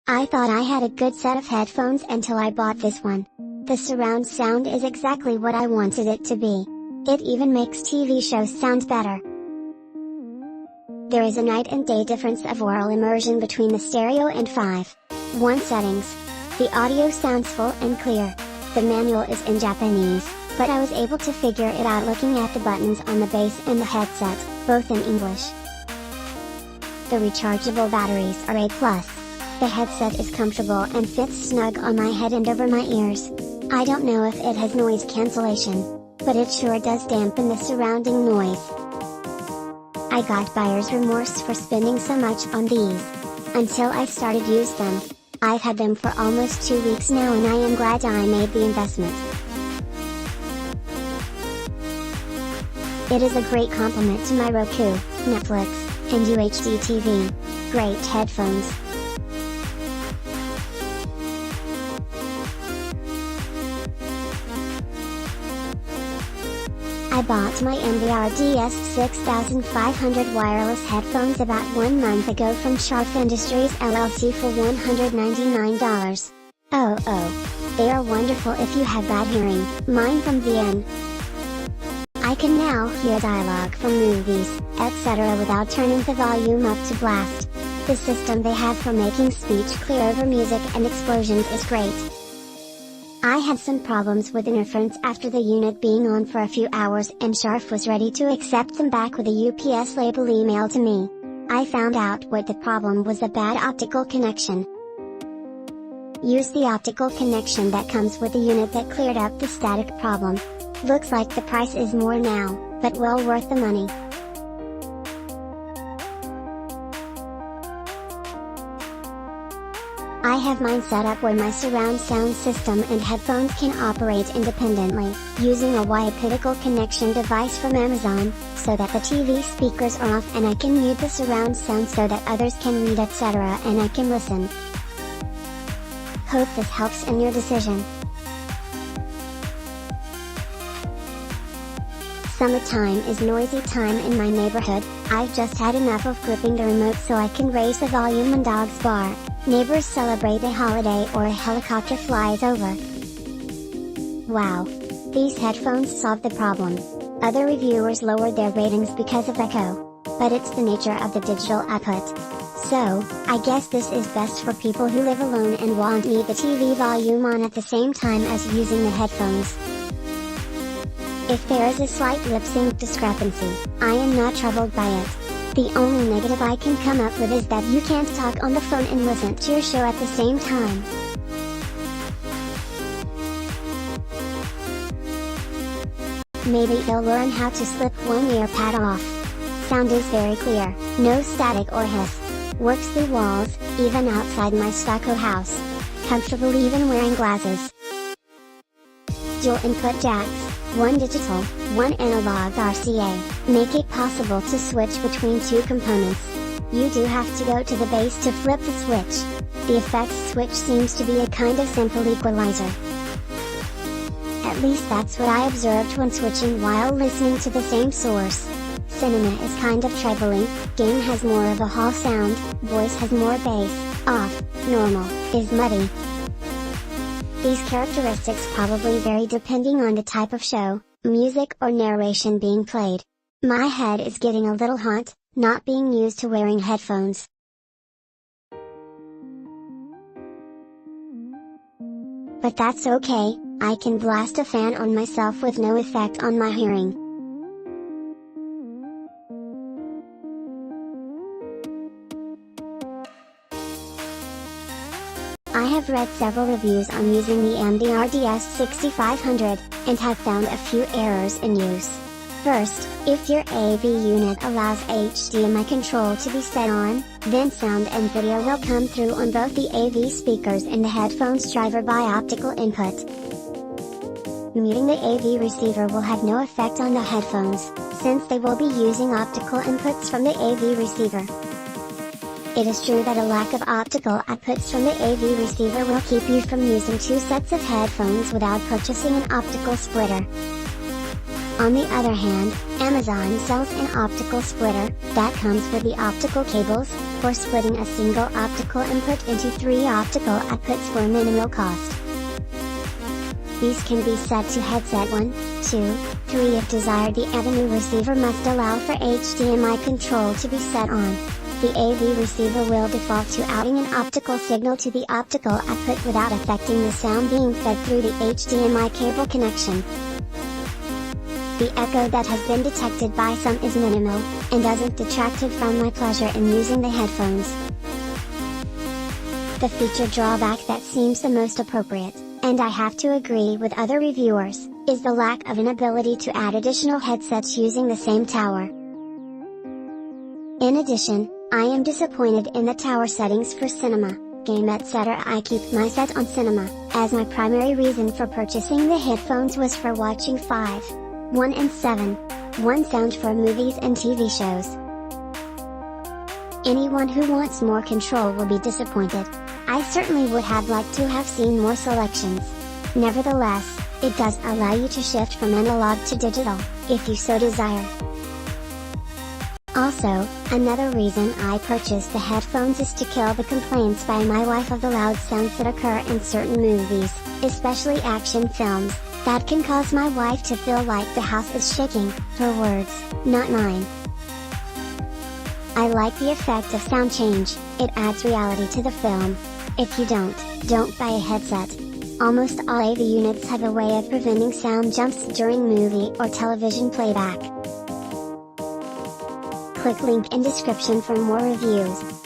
I thought I had a good set of headphones until I bought this one. The surround sound is exactly what I wanted it to be. It even makes TV shows sound better. There is a night and day difference of aural immersion between the stereo and 5.1 settings. The audio sounds full and clear. The manual is in Japanese, but I was able to figure it out looking at the buttons on the base and the headset, both in English. The rechargeable batteries are A+. The headset is comfortable and fits snug on my head and over my ears. I don't know if it has noise cancellation, but it sure does dampen the surrounding noise. I got buyer's remorse for spending so much on these. Until I started use them. I've had them for almost 2 weeks now and I am glad I made the investment. It is a great complement to my Roku, Netflix, and UHD TV. Great headphones. I bought my MDR-DS6500 wireless headphones about 1 month ago from Sharp Industries LLC for $199. Oh, they are wonderful if you have bad hearing, mine from VN. I can now hear dialogue from movies, etc. without turning the volume up to blast. The system they have for making speech clear over music and explosions is great. I had some problems with interference after the unit being on for a few hours and Sharp was ready to accept them back with a UPS label email to me. I found out what the problem was: a bad optical connection. Use the optical connection that comes with the unit that cleared up the static problem. Looks like the price is more now, but well worth the money. I have mine set up where my surround sound system and headphones can operate independently, using a Y-Pitical connection device from Amazon, so that the TV speakers are off and I can mute the surround sound so that others can read, etc. and I can listen. Hope this helps in your decision. Summertime is noisy time in my neighborhood. I've just had enough of gripping the remote so I can raise the volume when dogs bark, neighbors celebrate a holiday, or a helicopter flies over. Wow! These headphones solve the problem. Other reviewers lowered their ratings because of echo. But it's the nature of the digital output. So, I guess this is best for people who live alone and want the TV volume on at the same time as using the headphones. If there is a slight lip-sync discrepancy, I am not troubled by it. The only negative I can come up with is that you can't talk on the phone and listen to your show at the same time. Maybe you'll learn how to slip one ear pad off. Sound is very clear, no static or hiss. Works through walls, even outside my stucco house. Comfortable even wearing glasses. Dual input jacks, 1 digital, 1 analog RCA, make it possible to switch between 2 components. You do have to go to the base to flip the switch. The effects switch seems to be a kind of simple equalizer. At least that's what I observed when switching while listening to the same source. Cinema is kind of trebly, game has more of a hall sound, voice has more bass, off, normal, is muddy. These characteristics probably vary depending on the type of show, music or narration being played. My head is getting a little hot, not being used to wearing headphones. But that's okay, I can blast a fan on myself with no effect on my hearing. I have read several reviews on using the MDR-DS6500, and have found a few errors in use. First, if your AV unit allows HDMI control to be set on, then sound and video will come through on both the AV speakers and the headphones driver by optical input. Muting the AV receiver will have no effect on the headphones, since they will be using optical inputs from the AV receiver. It is true that a lack of optical outputs from the AV receiver will keep you from using 2 sets of headphones without purchasing an optical splitter. On the other hand, Amazon sells an optical splitter that comes with the optical cables, for splitting a single optical input into 3 optical outputs for minimal cost. These can be set to headset 1, 2, 3 if desired. The avenue receiver must allow for HDMI control to be set on. The AV receiver will default to outing an optical signal to the optical output without affecting the sound being fed through the HDMI cable connection. The echo that has been detected by some is minimal, and doesn't detract from my pleasure in using the headphones. The feature drawback that seems the most appropriate, and I have to agree with other reviewers, is the lack of an ability to add additional headsets using the same tower. In addition, I am disappointed in the tower settings for cinema, game etc. I keep my set on cinema, as my primary reason for purchasing the headphones was for watching 5, 1 and 7, 1 sound for movies and TV shows. Anyone who wants more control will be disappointed. I certainly would have liked to have seen more selections. Nevertheless, it does allow you to shift from analog to digital, if you so desire. Also, another reason I purchased the headphones is to kill the complaints by my wife of the loud sounds that occur in certain movies, especially action films, that can cause my wife to feel like the house is shaking, her words, not mine. I like the effect of sound change, it adds reality to the film. If you don't buy a headset. Almost all AV units have a way of preventing sound jumps during movie or television playback. Click link in description for more reviews.